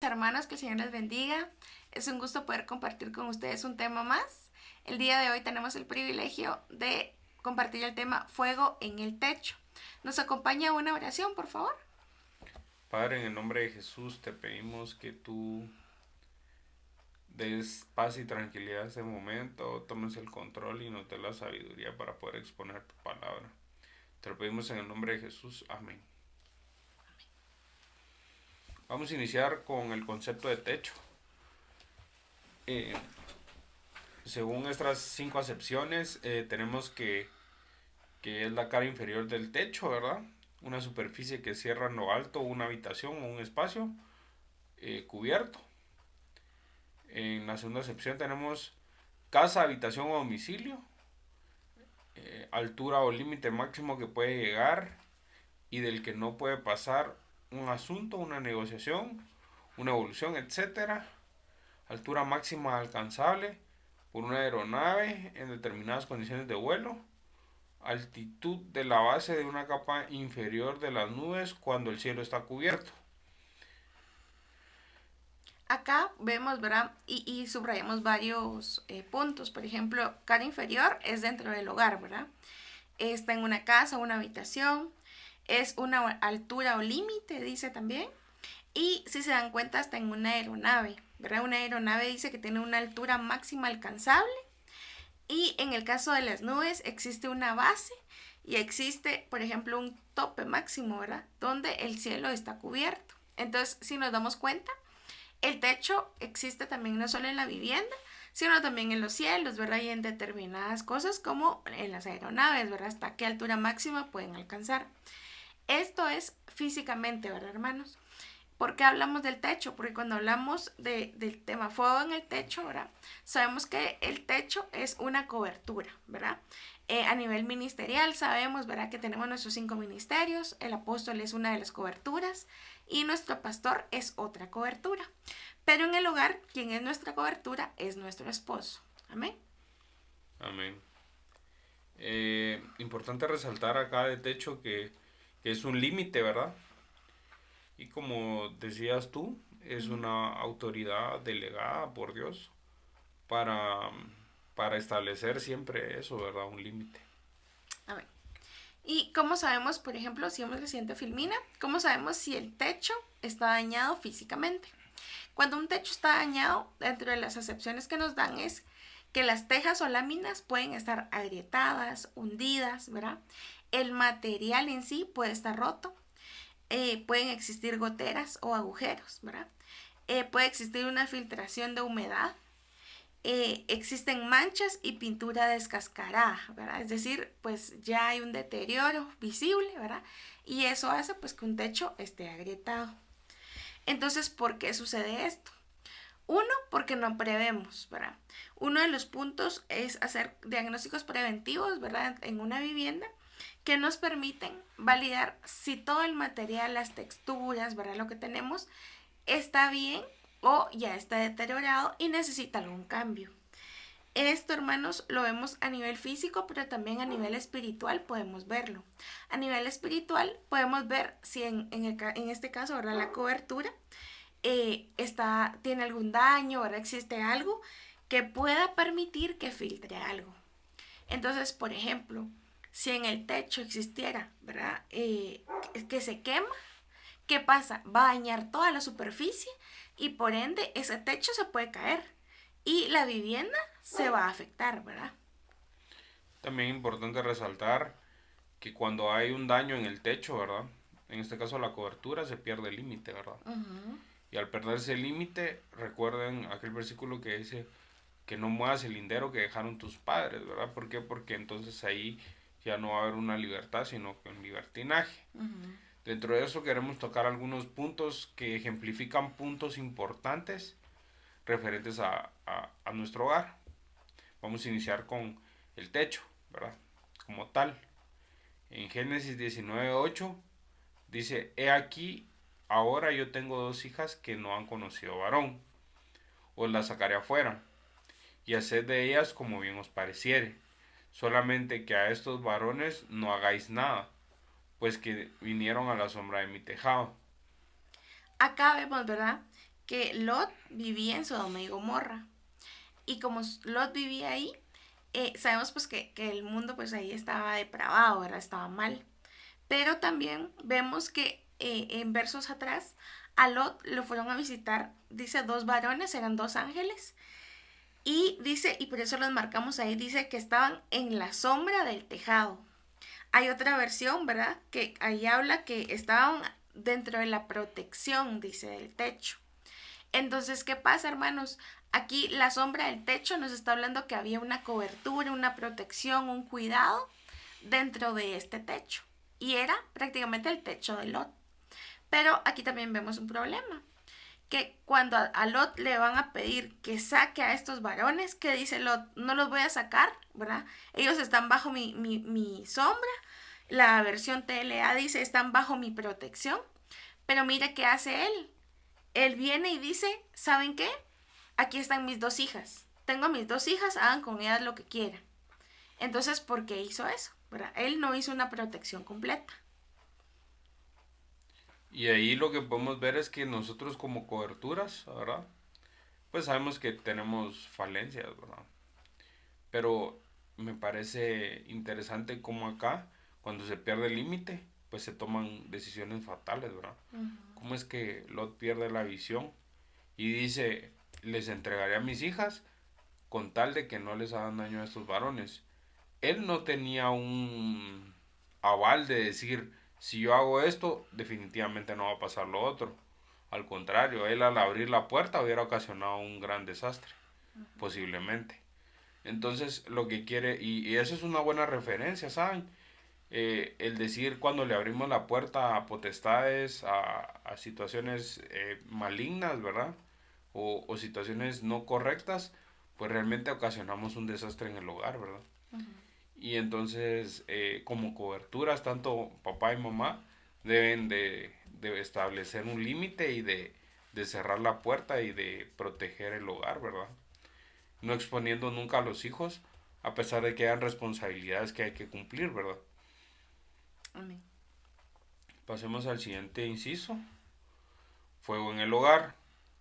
Hermanos, que el Señor les bendiga. Es un gusto poder compartir con ustedes un tema más. El día de hoy tenemos el privilegio de compartir el tema fuego en el techo. ¿Nos acompaña una oración, por favor? Padre, en el nombre de Jesús te pedimos que tú des paz y tranquilidad a este momento, tomes el control y nos des la sabiduría para poder exponer tu palabra. Te lo pedimos en el nombre de Jesús. Amén. Vamos a iniciar con el concepto de techo. Eh, Según estas 5 acepciones, tenemos que es la cara inferior del techo, ¿verdad? Una superficie que cierra en lo alto una habitación o un espacio cubierto. En la segunda acepción tenemos casa, habitación o domicilio, altura o límite máximo que puede llegar y del que no puede pasar un asunto, una negociación, una evolución, etcétera. Altura máxima alcanzable por una aeronave en determinadas condiciones de vuelo. Altitud de la base de una capa inferior de las nubes cuando el cielo está cubierto. Acá vemos, ¿verdad? Y subrayamos varios puntos. Por ejemplo, cara inferior es dentro del hogar, ¿verdad? Está en una casa, una habitación. Es una altura o límite, dice también. Y si se dan cuenta, está en una aeronave, ¿verdad? Una aeronave dice que tiene una altura máxima alcanzable. Y en el caso de las nubes existe una base y existe, por ejemplo, un tope máximo, ¿verdad? Donde el cielo está cubierto. Entonces, si nos damos cuenta, el techo existe también no solo en la vivienda, sino también en los cielos, ¿verdad? Y en determinadas cosas como en las aeronaves, ¿verdad? Hasta qué altura máxima pueden alcanzar. Esto es físicamente, ¿verdad, hermanos? ¿Por qué hablamos del techo? Porque cuando hablamos del tema fuego en el techo, ¿verdad? Sabemos que el techo es una cobertura, ¿verdad? A nivel ministerial sabemos, ¿verdad? Que tenemos nuestros 5 ministerios, el apóstol es una de las coberturas y nuestro pastor es otra cobertura. Pero en el hogar, quien es nuestra cobertura es nuestro esposo. Amén. Amén. Importante resaltar acá de techo que es un límite, ¿verdad? Y como decías tú, es una autoridad delegada por Dios para, para establecer siempre eso, ¿verdad? Un límite. Amén. ¿Y cómo sabemos, por ejemplo, si hemos reciente filmina, cómo sabemos si el techo está dañado físicamente? Cuando un techo está dañado, dentro de las acepciones que nos dan es que las tejas o láminas pueden estar agrietadas, hundidas, ¿verdad? El material en sí puede estar roto, pueden existir goteras o agujeros, ¿verdad? Puede existir una filtración de humedad, existen manchas y pintura descascarada, ¿verdad? Es decir, pues ya hay un deterioro visible, ¿verdad? Y eso hace pues que un techo esté agrietado. Entonces, ¿por qué sucede esto? Uno, porque no prevemos, ¿verdad? Uno de los puntos es hacer diagnósticos preventivos, ¿verdad? En una vivienda que nos permiten validar si todo el material, las texturas, ¿verdad? Lo que tenemos está bien o ya está deteriorado y necesita algún cambio. Esto, hermanos, lo vemos a nivel físico, pero también a nivel espiritual podemos verlo. A nivel espiritual podemos ver si en este caso, ¿verdad? La cobertura tiene algún daño, ¿verdad? Existe algo que pueda permitir que filtre algo. Entonces, por ejemplo, si en el techo existiera, ¿verdad? Que se quema, ¿qué pasa? Va a dañar toda la superficie y por ende ese techo se puede caer y la vivienda se va a afectar, ¿verdad? También es importante resaltar que cuando hay un daño en el techo, ¿verdad? En este caso la cobertura se pierde el límite, ¿verdad? Uh-huh. Y al perderse el límite, recuerden aquel versículo que dice que no muevas el lindero que dejaron tus padres, ¿verdad? ¿Por qué? Porque entonces ahí ya no va a haber una libertad, sino que un libertinaje. Uh-huh. Dentro de eso queremos tocar algunos puntos que ejemplifican puntos importantes referentes a nuestro hogar. Vamos a iniciar con el techo, ¿verdad? Como tal. En Génesis 19:8 dice, he aquí, ahora yo tengo 2 hijas que no han conocido varón. Os las sacaré afuera, y haced de ellas como bien os pareciere. Solamente que a estos varones no hagáis nada, pues que vinieron a la sombra de mi tejado. Acá vemos, ¿verdad? que Lot vivía en Sodoma y Gomorra. Y como Lot vivía ahí, sabemos pues que el mundo pues ahí estaba depravado, ¿verdad? Estaba mal. Pero también vemos que en versos atrás a Lot lo fueron a visitar, dice, 2 varones, eran 2 ángeles. Y dice, y por eso los marcamos ahí, dice que estaban en la sombra del tejado. Hay otra versión, ¿verdad? Que ahí habla que estaban dentro de la protección, dice, del techo. Entonces, ¿qué pasa, hermanos? Aquí la sombra del techo nos está hablando que había una cobertura, una protección, un cuidado dentro de este techo. Y era prácticamente el techo de Lot. Pero aquí también vemos un problema. Que cuando a Lot le van a pedir que saque a estos varones, que dice Lot, no los voy a sacar, ¿verdad? Ellos están bajo mi sombra. La versión TLA dice, están bajo mi protección. Pero mire qué hace él. Él viene y dice, ¿saben qué? Aquí están mis 2 hijas. Tengo a mis 2 hijas, hagan con ellas lo que quieran. Entonces, ¿por qué hizo eso? ¿Verdad? Él no hizo una protección completa. Y ahí lo que podemos ver es que nosotros como coberturas, ¿verdad? Pues sabemos que tenemos falencias, ¿verdad? Pero me parece interesante cómo acá, cuando se pierde el límite, pues se toman decisiones fatales, ¿verdad? ¿Cómo es que Lot pierde la visión y dice, les entregaré a mis hijas con tal de que no les hagan daño a estos varones? Él no tenía un aval de decir, si yo hago esto, definitivamente no va a pasar lo otro. Al contrario, él al abrir la puerta hubiera ocasionado un gran desastre, posiblemente. Entonces, lo que quiere, y eso es una buena referencia, ¿saben? El decir cuando le abrimos la puerta a potestades, a situaciones malignas, ¿verdad? O situaciones no correctas, pues realmente ocasionamos un desastre en el hogar, ¿verdad? Y entonces, como coberturas, tanto papá y mamá deben de establecer un límite y de cerrar la puerta y de proteger el hogar, ¿verdad? No exponiendo nunca a los hijos, a pesar de que hayan responsabilidades que hay que cumplir, ¿verdad? Amén. Pasemos al siguiente inciso. Fuego en el hogar.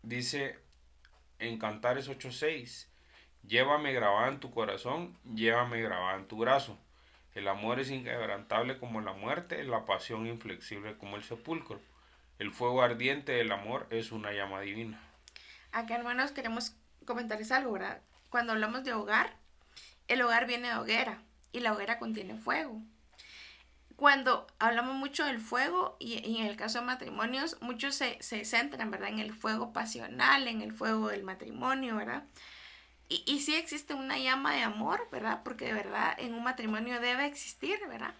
Dice en Cantares 8:6, llévame grabada en tu corazón, llévame grabada en tu brazo. El amor es inquebrantable como la muerte, la pasión inflexible como el sepulcro. El fuego ardiente del amor es una llama divina. Acá, hermanos, queremos comentarles algo, ¿verdad? Cuando hablamos de hogar, el hogar viene de hoguera y la hoguera contiene fuego. Cuando hablamos mucho del fuego y en el caso de matrimonios, muchos se centran, ¿verdad? En el fuego pasional, en el fuego del matrimonio, ¿verdad? Y sí existe una llama de amor, ¿verdad? Porque de verdad en un matrimonio debe existir, ¿verdad?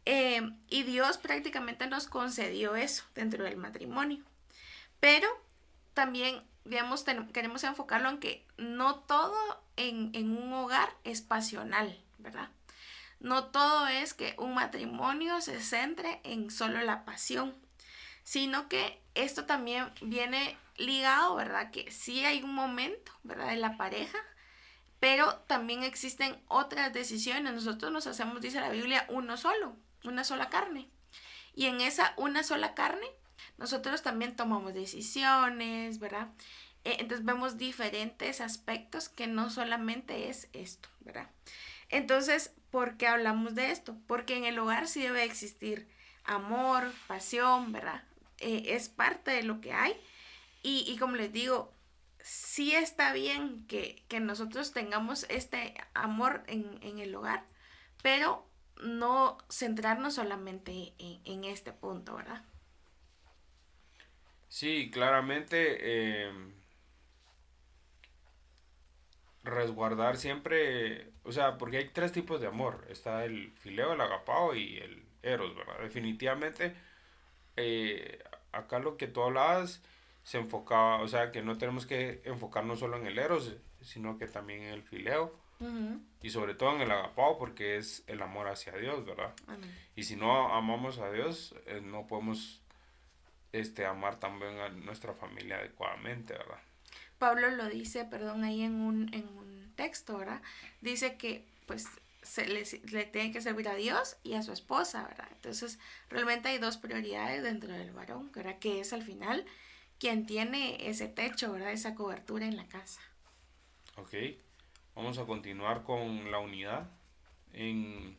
Y Dios prácticamente nos concedió eso dentro del matrimonio. Pero también, digamos, queremos enfocarlo en que no todo en un hogar es pasional, ¿verdad? No todo es que un matrimonio se centre en solo la pasión, sino que esto también viene ligado, ¿verdad? Que sí hay un momento, ¿verdad? De la pareja, pero también existen otras decisiones. Nosotros nos hacemos, dice la Biblia, uno solo, una sola carne. Y en esa una sola carne, nosotros también tomamos decisiones, ¿verdad? Entonces vemos diferentes aspectos que no solamente es esto, ¿verdad? Entonces, ¿por qué hablamos de esto? Porque en el hogar sí debe existir amor, pasión, ¿verdad? Es parte de lo que hay. Y como les digo, sí está bien que nosotros tengamos este amor en el hogar, pero no centrarnos solamente en este punto, ¿verdad? Sí, claramente resguardar siempre, o sea, porque hay 3 tipos de amor. Está el fileo, el agapao y el eros, ¿verdad? Definitivamente, acá lo que tú hablabas se enfocaba, o sea, que no tenemos que enfocarnos solo en el eros, sino que también en el fileo Uh-huh. y sobre todo en el agapao porque es el amor hacia Dios, ¿verdad? Amén. Y si no amamos a Dios, no podemos amar también a nuestra familia adecuadamente, ¿verdad? Pablo lo dice, perdón, ahí en un texto, ¿verdad? Dice que pues le tiene que servir a Dios y a su esposa, ¿verdad? Entonces, realmente hay 2 prioridades dentro del varón, ¿verdad? Que es al final quien tiene ese techo, ¿verdad? Esa cobertura en la casa. Ok, vamos a continuar con la unidad. En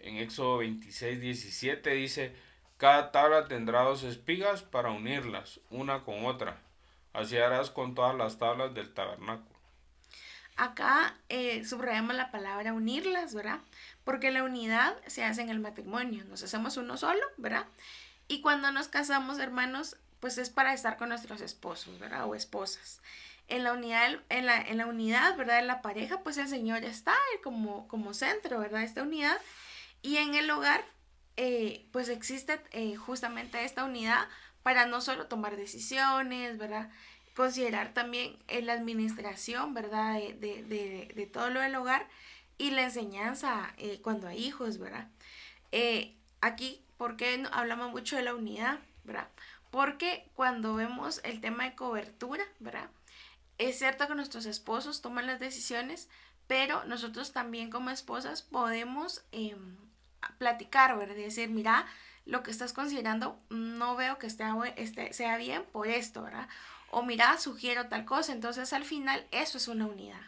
Éxodo 26:17 dice, cada tabla tendrá 2 espigas para unirlas, una con otra. Así harás con todas las tablas del tabernáculo. Acá subrayamos la palabra unirlas, ¿verdad? Porque la unidad se hace en el matrimonio. Nos hacemos uno solo, ¿verdad? Y cuando nos casamos, hermanos, pues es para estar con nuestros esposos, ¿verdad? O esposas. En la unidad, en la unidad, ¿verdad? En la pareja, pues el Señor está como centro, ¿verdad? Esta unidad. Y en el hogar, pues existe justamente esta unidad para no solo tomar decisiones, ¿verdad? Considerar también la administración, ¿verdad? De todo lo del hogar y la enseñanza cuando hay hijos, ¿verdad? Aquí, ¿por qué hablamos mucho de la unidad, ¿verdad? Porque cuando vemos el tema de cobertura, ¿verdad? Es cierto que nuestros esposos toman las decisiones, pero nosotros también como esposas podemos platicar, ¿verdad? Y decir, mira, lo que estás considerando no veo que sea bien por esto, ¿verdad? O mira, sugiero tal cosa. Entonces al final eso es una unidad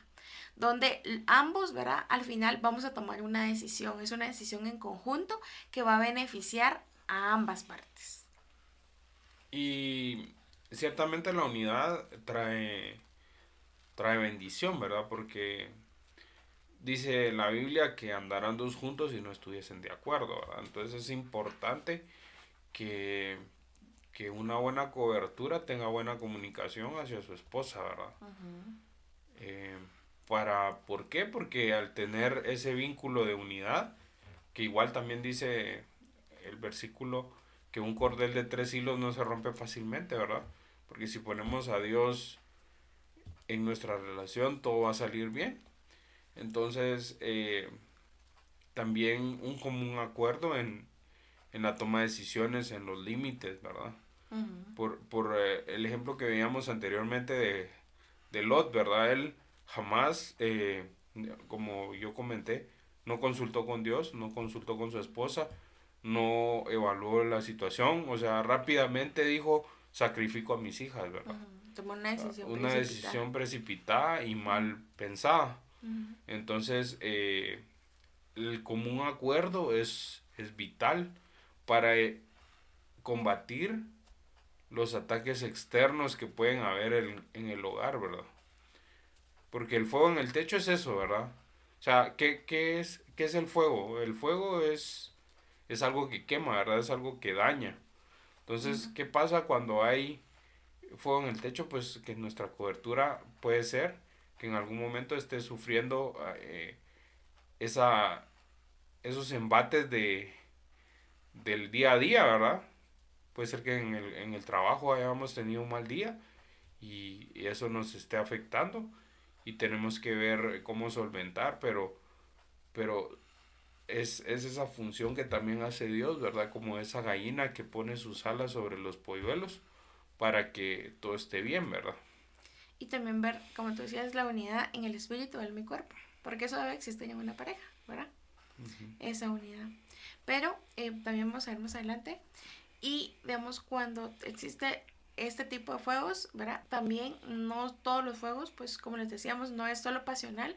donde ambos, ¿verdad? Al final vamos a tomar una decisión. Es una decisión en conjunto que va a beneficiar a ambas partes. Y ciertamente la unidad trae bendición, ¿verdad? Porque dice la Biblia que andarán dos juntos si no estuviesen de acuerdo, ¿verdad? Entonces es importante que, que una buena cobertura tenga buena comunicación hacia su esposa, ¿verdad? Eh, ¿Por qué? Porque al tener ese vínculo de unidad, que igual también dice el versículo que un cordel de 3 hilos no se rompe fácilmente, ¿verdad? Porque si ponemos a Dios en nuestra relación, todo va a salir bien. Entonces, también un común acuerdo en la toma de decisiones, en los límites, ¿verdad? Por el ejemplo que veíamos anteriormente de Lot, ¿verdad? Él jamás, como yo comenté, no consultó con Dios, no consultó con su esposa, no evaluó la situación, o sea, rápidamente dijo, sacrifico a mis hijas, ¿verdad? Tomó una decisión Una precipitada. decisión precipitada y mal pensada. Entonces, el común acuerdo es vital para combatir los ataques externos que pueden haber en el hogar, ¿verdad? Porque el fuego en el techo es eso, ¿verdad? O sea, ¿qué es el fuego? El fuego es algo que quema, ¿verdad? Es algo que daña. Entonces, ¿qué pasa cuando hay fuego en el techo? Pues que nuestra cobertura puede ser que en algún momento esté sufriendo esa, esos embates del día a día, ¿verdad? Puede ser que en el trabajo hayamos tenido un mal día y eso nos esté afectando y tenemos que ver cómo solventar, pero es esa función que también hace Dios, ¿verdad? Como esa gallina que pone sus alas sobre los polluelos para que todo esté bien, ¿verdad? Y también ver, como tú decías, la unidad en el espíritu del mi cuerpo. Porque eso debe existir en una pareja, ¿verdad? Esa unidad. Pero también vamos a ver más adelante. Y digamos, cuando existe este tipo de fuegos, ¿verdad? También no todos los fuegos, pues como les decíamos, no es solo pasional,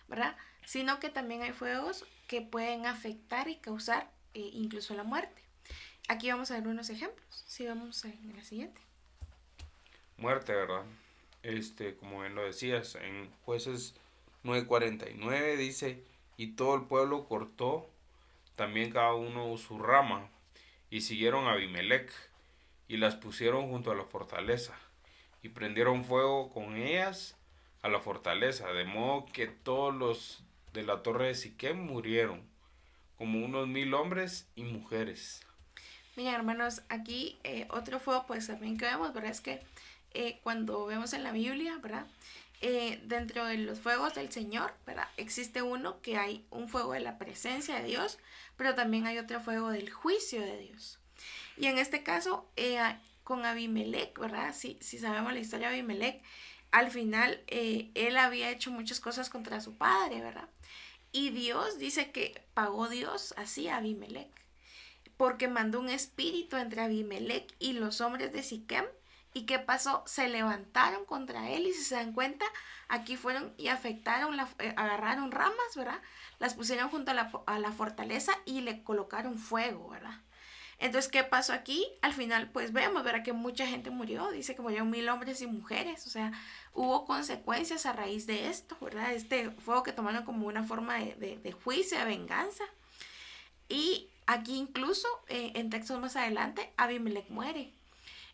¿verdad? Sino que también hay fuegos que pueden afectar y causar incluso la muerte. Aquí vamos a ver unos ejemplos. Sí, vamos en la siguiente. Muerte, ¿verdad? Como bien lo decías, en Jueces 9:49 dice, y todo el pueblo cortó también cada uno su rama, y siguieron a Abimelech, y las pusieron junto a la fortaleza, y prendieron fuego con ellas a la fortaleza, de modo que todos los de la torre de Siquem murieron, como unos 1000 hombres y mujeres. Miren, hermanos, aquí otro fuego, pues también que vemos, ¿verdad? Es que cuando vemos en la Biblia, ¿verdad? Dentro de los fuegos del Señor, ¿verdad? Existe uno que hay un fuego de la presencia de Dios, pero también hay otro fuego del juicio de Dios. Y en este caso, con Abimelech, ¿verdad? Si sabemos la historia de Abimelech, al final él había hecho muchas cosas contra su padre, ¿verdad? Y Dios dice que pagó Dios así a Abimelech. porque mandó un espíritu entre Abimelech y los hombres de Siquem. ¿Y qué pasó? Se levantaron contra él y si se dan cuenta, aquí fueron y afectaron, agarraron ramas, ¿verdad? Las pusieron junto a la fortaleza y le colocaron fuego, ¿verdad? Entonces, ¿qué pasó aquí? Al final, pues vemos, ¿verdad? Que mucha gente murió, dice que murieron 1000 hombres y mujeres, o sea, hubo consecuencias a raíz de esto, ¿verdad? Este fuego que tomaron como una forma de juicio, de venganza. Y aquí incluso, en textos más adelante, Abimelech muere.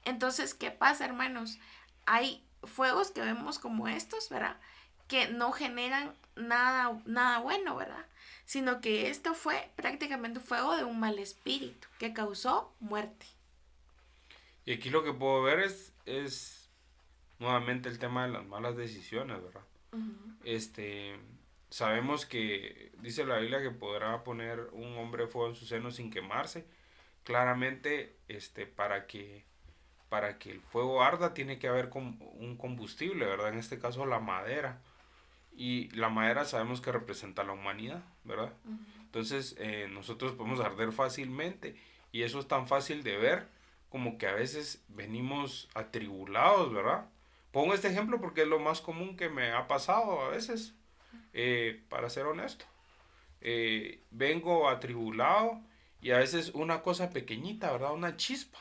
Entonces, ¿qué pasa, hermanos? Hay fuegos que vemos como estos, ¿verdad? Que no generan nada bueno, ¿verdad? Sino que esto fue prácticamente un fuego de un mal espíritu que causó muerte. Y aquí lo que puedo ver es nuevamente el tema de las malas decisiones, ¿verdad? Uh-huh. Sabemos que dice la Biblia que podrá poner un hombre fuego en su seno sin quemarse. Claramente, para que el fuego arda tiene que haber un combustible, ¿verdad? En este caso la madera. Y la madera sabemos que representa la humanidad, ¿verdad? Uh-huh. Entonces nosotros podemos arder fácilmente y eso es tan fácil de ver como que a veces venimos atribulados, ¿verdad? Pongo este ejemplo porque es lo más común que me ha pasado a veces, para ser honesto. Vengo atribulado y a veces una cosa pequeñita, ¿verdad? Una chispa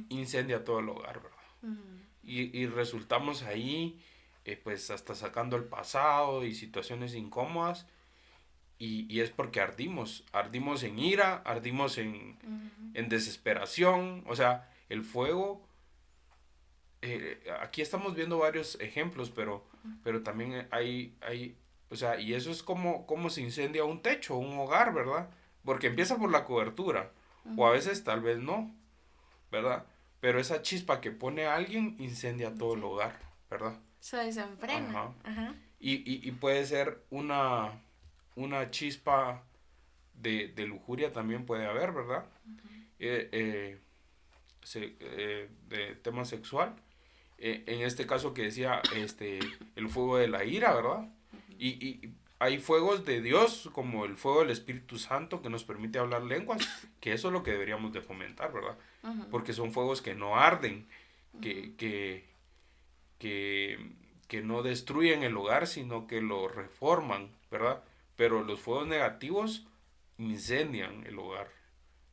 incendia todo el hogar, ¿verdad? Uh-huh. Y resultamos ahí, pues hasta sacando el pasado y situaciones incómodas y es porque ardimos en ira, ardimos en desesperación, o sea, el fuego, aquí estamos viendo varios ejemplos, pero también hay, o sea, y eso es como se incendia un techo, un hogar, ¿verdad? Porque empieza por la cobertura, o a veces tal vez no, ¿verdad? Pero esa chispa que pone a alguien incendia todo el hogar, ¿verdad? Se desenfrena. Ajá. Ajá. Y puede ser una chispa de lujuria también puede haber, ¿verdad? Uh-huh. De tema sexual. En este caso que decía, el fuego de la ira, ¿verdad? Uh-huh. Y hay fuegos de Dios, como el fuego del Espíritu Santo, que nos permite hablar lenguas, que eso es lo que deberíamos de fomentar, ¿verdad? Uh-huh. Porque son fuegos que no arden, uh-huh. que no destruyen el hogar, sino que lo reforman, ¿verdad? Pero los fuegos negativos incendian el hogar,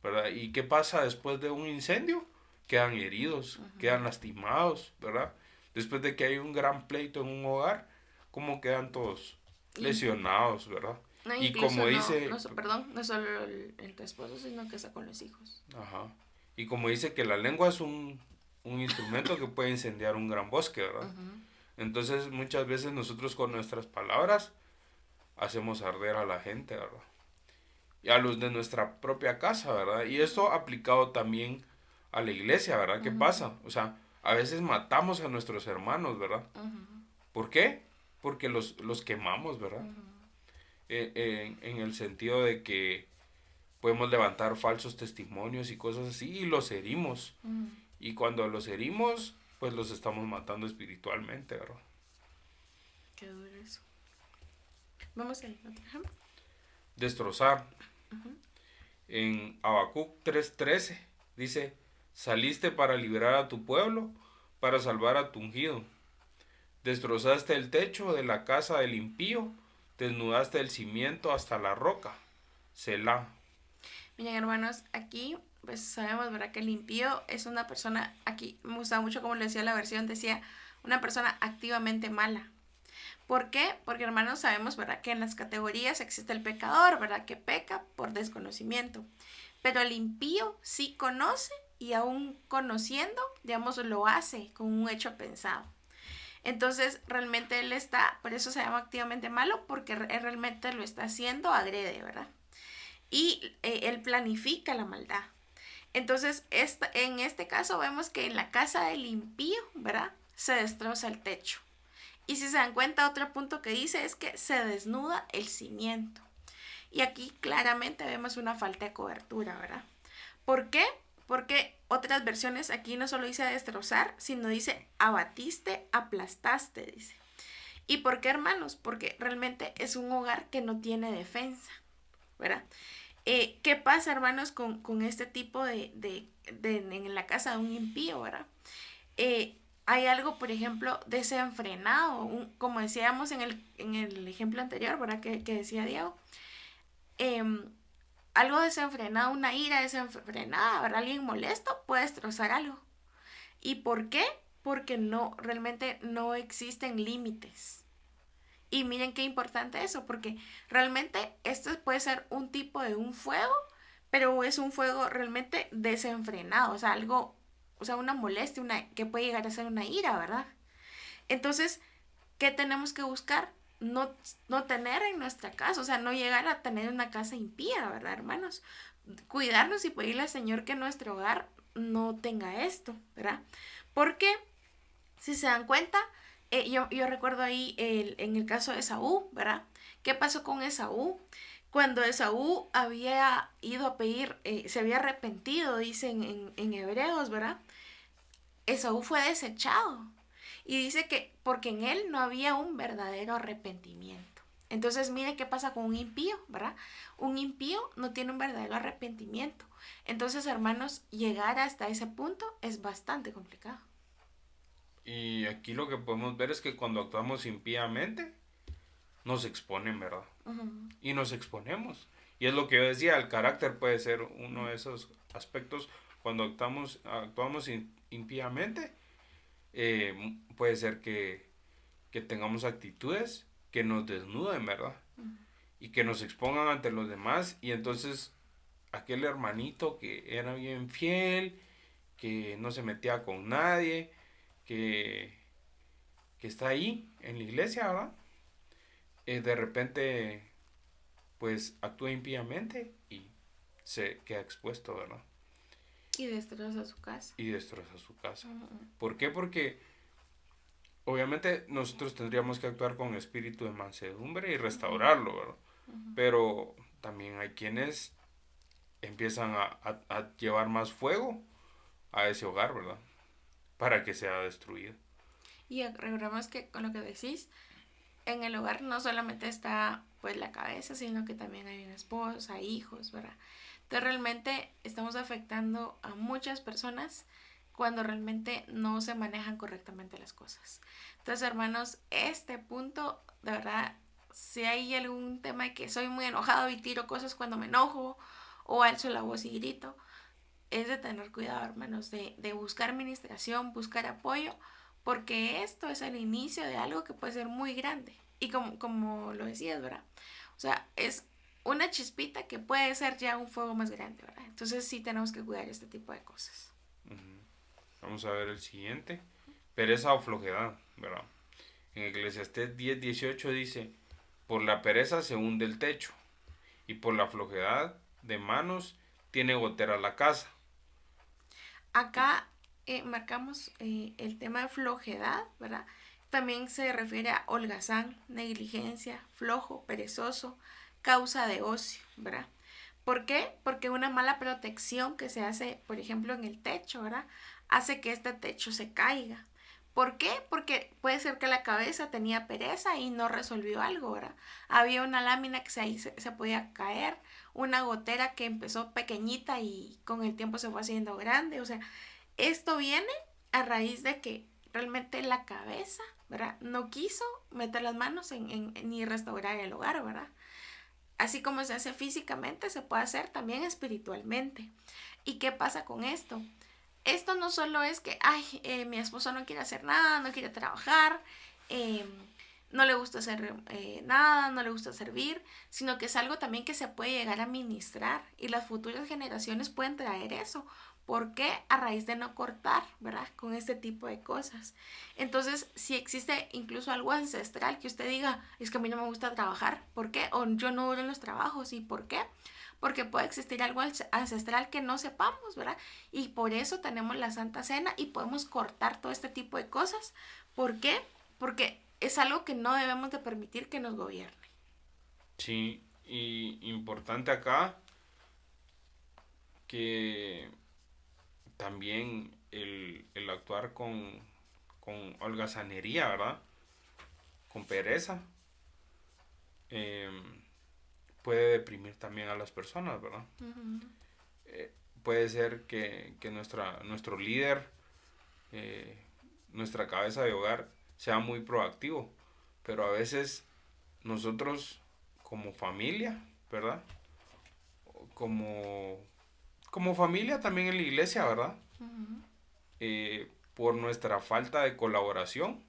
¿verdad? ¿Y qué pasa después de un incendio? Quedan heridos, uh-huh. quedan lastimados, ¿verdad? Después de que hay un gran pleito en un hogar, ¿cómo quedan todos? Lesionados, ¿verdad? No, y como dice... no solo el tu esposo, sino que está con los hijos. Ajá. Y como dice que la lengua es un instrumento que puede incendiar un gran bosque, ¿verdad? Uh-huh. Entonces muchas veces nosotros con nuestras palabras hacemos arder a la gente, ¿verdad? Y a los de nuestra propia casa, ¿verdad? Y esto aplicado también a la iglesia, ¿verdad? ¿Qué uh-huh. pasa? O sea, a veces matamos a nuestros hermanos, ¿verdad? Uh-huh. ¿Por qué? Porque los quemamos, ¿verdad? Uh-huh. En el sentido de que podemos levantar falsos testimonios y cosas así y los herimos. Uh-huh. Y cuando los herimos, pues los estamos matando espiritualmente, ¿verdad? Qué duro eso. Vamos a ir a otro ejemplo. Destrozar. Uh-huh. En Habacuc 3:13 dice: saliste para liberar a tu pueblo, para salvar a tu ungido. Destrozaste el techo de la casa del impío, desnudaste el cimiento hasta la roca. Selah. Miren, hermanos, aquí pues sabemos, ¿verdad?, que el impío es una persona, aquí me gustaba mucho como le decía la versión, decía una persona activamente mala. ¿Por qué? Porque, hermanos, sabemos, ¿verdad?, que en las categorías existe el pecador, ¿verdad?, que peca por desconocimiento. Pero el impío sí conoce y aún conociendo, digamos, lo hace con un hecho pensado. Entonces, realmente él está, por eso se llama activamente malo, porque él realmente lo está haciendo, agrede, ¿verdad? Y él planifica la maldad. Entonces, en este caso vemos que en la casa del impío, ¿verdad?, se destroza el techo. Y si se dan cuenta, otro punto que dice es que se desnuda el cimiento. Y aquí claramente vemos una falta de cobertura, ¿verdad? ¿Por qué? Porque otras versiones aquí no solo dice destrozar, sino dice abatiste, aplastaste, dice. ¿Y por qué, hermanos? Porque realmente es un hogar que no tiene defensa, ¿verdad? ¿Qué pasa, hermanos, con este tipo en la casa de un impío, ¿verdad? Hay algo, por ejemplo, desenfrenado, como decíamos en el ejemplo anterior, ¿verdad? Que decía Diego. Em, Algo desenfrenado, una ira desenfrenada, ¿verdad? Alguien molesto puede destrozar algo. ¿Y por qué? Porque realmente no existen límites. Y miren qué importante eso, porque realmente esto puede ser un tipo de un fuego, pero es un fuego realmente desenfrenado, o sea, algo, o sea, una molestia, que puede llegar a ser una ira, ¿verdad? Entonces, ¿qué tenemos que buscar? No tener en nuestra casa, o sea, no llegar a tener una casa impía, ¿verdad, hermanos? Cuidarnos y pedirle al Señor que nuestro hogar no tenga esto, ¿verdad? Porque si se dan cuenta, yo recuerdo ahí en el caso de Esaú, ¿verdad? ¿Qué pasó con Esaú? Cuando Esaú había ido a pedir, se había arrepentido, dicen en Hebreos, ¿verdad? Esaú fue desechado. Y dice que porque en él no había un verdadero arrepentimiento. Entonces, mire qué pasa con un impío, ¿verdad? Un impío no tiene un verdadero arrepentimiento. Entonces, hermanos, llegar hasta ese punto es bastante complicado. Y aquí lo que podemos ver es que cuando actuamos impíamente, nos exponen, ¿verdad? Ujú. Y nos exponemos. Y es lo que yo decía, el carácter puede ser uno de esos aspectos cuando actuamos impíamente. Puede ser que tengamos actitudes que nos desnuden, ¿verdad? Y que nos expongan ante los demás. Y entonces aquel hermanito que era bien fiel, que no se metía con nadie, que, que está ahí en la iglesia, ¿verdad? De repente pues actúa impíamente y se queda expuesto, ¿verdad? Y destroza su casa. Y destroza su casa. Ujú. ¿Por qué? Porque obviamente nosotros tendríamos que actuar con espíritu de mansedumbre y restaurarlo, ¿verdad? Ujú. Pero también hay quienes empiezan a llevar más fuego a ese hogar, ¿verdad? Para que sea destruido. Y recordemos que con lo que decís, en el hogar no solamente está pues la cabeza, sino que también hay una esposa, hijos, ¿verdad? Entonces realmente estamos afectando a muchas personas cuando realmente no se manejan correctamente las cosas. Entonces, hermanos, este punto, de verdad, si hay algún tema de que soy muy enojado y tiro cosas cuando me enojo o alzo la voz y grito, es de tener cuidado, hermanos, de buscar administración, buscar apoyo, porque esto es el inicio de algo que puede ser muy grande. Y como lo decías, ¿verdad? O sea, es una chispita que puede ser ya un fuego más grande, ¿verdad? Entonces sí tenemos que cuidar este tipo de cosas. Ujú. Vamos a ver el siguiente. Pereza o flojedad, ¿verdad? En Eclesiastés 10:18 dice, por la pereza se hunde el techo y por la flojedad de manos tiene gotera la casa. Acá marcamos el tema de flojedad, ¿verdad? También se refiere a holgazán, negligencia, flojo, perezoso, causa de ocio, ¿verdad? ¿Por qué? Porque una mala protección que se hace, por ejemplo, en el techo, ¿verdad? Hace que este techo se caiga. ¿Por qué? Porque puede ser que la cabeza tenía pereza y no resolvió algo, ¿verdad? Había una lámina que se podía caer, una gotera que empezó pequeñita y con el tiempo se fue haciendo grande. O sea, esto viene a raíz de que realmente la cabeza, ¿verdad? No quiso meter las manos ni restaurar el hogar, ¿verdad? Así como se hace físicamente, se puede hacer también espiritualmente. ¿Y qué pasa con esto? Esto no solo es que, ay, mi esposo no quiere hacer nada, no quiere trabajar, eh, no le gusta hacer nada, no le gusta servir, sino que es algo también que se puede llegar a ministrar y las futuras generaciones pueden traer eso. ¿Por qué? A raíz de no cortar, ¿verdad? Con este tipo de cosas. Entonces, si existe incluso algo ancestral que usted diga, es que a mí no me gusta trabajar, ¿por qué? O yo no duro en los trabajos, ¿y por qué? Porque puede existir algo ancestral que no sepamos, ¿verdad? Y por eso tenemos la Santa Cena y podemos cortar todo este tipo de cosas. ¿Por qué? Porque es algo que no debemos de permitir que nos gobierne. Sí, y importante acá que también el actuar con holgazanería, ¿verdad? Con pereza, eh, puede deprimir también a las personas, ¿verdad? Puede ser que nuestro líder, nuestra cabeza de hogar, sea muy proactivo, pero a veces nosotros como familia, ¿verdad? Como familia también en la iglesia, ¿verdad? Por nuestra falta de colaboración,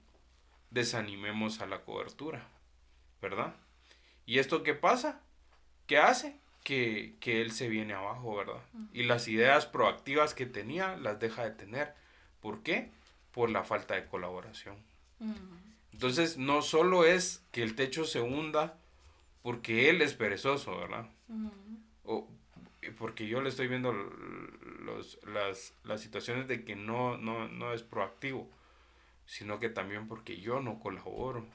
desanimemos a la cobertura, ¿verdad? ¿Y esto qué pasa? ¿Qué hace? Que él se viene abajo, ¿verdad? Y las ideas proactivas que tenía las deja de tener. ¿Por qué? Por la falta de colaboración. Entonces, no solo es que el techo se hunda porque él es perezoso, ¿verdad? O porque yo le estoy viendo las situaciones de que no es proactivo, sino que también porque yo no colaboro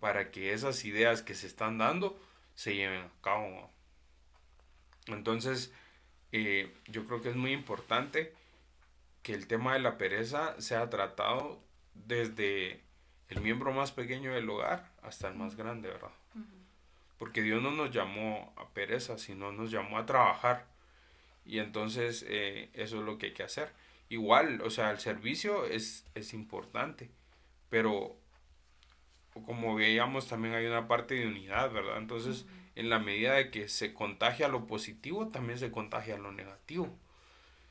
para que esas ideas que se están dando se lleven a cabo. Entonces, yo creo que es muy importante que el tema de la pereza sea tratado desde el miembro más pequeño del hogar hasta el más grande, ¿verdad? Porque Dios no nos llamó a pereza, sino nos llamó a trabajar. Y entonces eso es lo que hay que hacer. Igual, o sea, el servicio es importante, pero como veíamos también hay una parte de unidad, ¿verdad? Entonces, en la medida de que se contagia lo positivo, también se contagia lo negativo.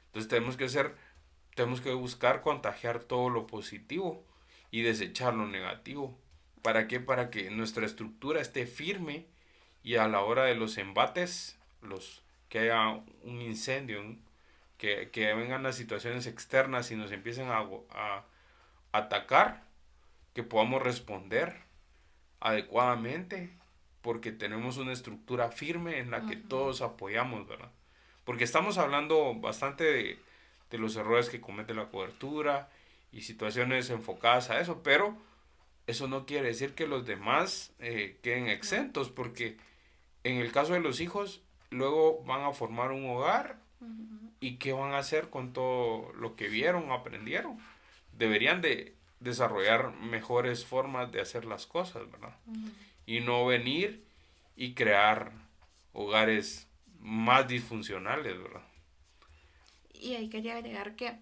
Entonces tenemos que buscar contagiar todo lo positivo y desechar lo negativo. ¿Para qué? Para que nuestra estructura esté firme y a la hora de los embates, que haya un incendio, que vengan las situaciones externas y nos empiecen a atacar, que podamos responder adecuadamente, porque tenemos una estructura firme en la que todos apoyamos, ¿verdad? Porque estamos hablando bastante de los errores que comete la cobertura y situaciones enfocadas a eso, pero eso no quiere decir que los demás queden exentos, porque en el caso de los hijos, luego van a formar un hogar y ¿qué van a hacer con todo lo que vieron, aprendieron? Deberían de desarrollar mejores formas de hacer las cosas, ¿verdad? Y no venir y crear hogares más disfuncionales, ¿verdad? Y ahí quería agregar que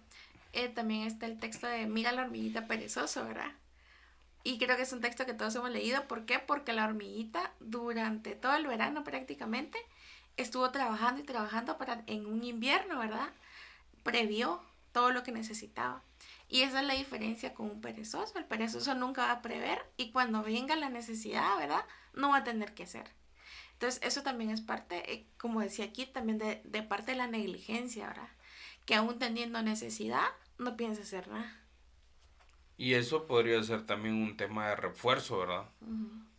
también está el texto de Mira la hormiguita perezoso, ¿verdad? Y creo que es un texto que todos hemos leído. ¿Por qué? Porque la hormiguita durante todo el verano prácticamente estuvo trabajando y trabajando en un invierno, ¿verdad? Previó todo lo que necesitaba. Y esa es la diferencia con un perezoso. El perezoso nunca va a prever y cuando venga la necesidad, ¿verdad? No va a tener que hacer. Entonces eso también es parte, como decía aquí, también de parte de la negligencia, ¿verdad? Que aún teniendo necesidad, no piensa hacer nada. Y eso podría ser también un tema de refuerzo, ¿verdad?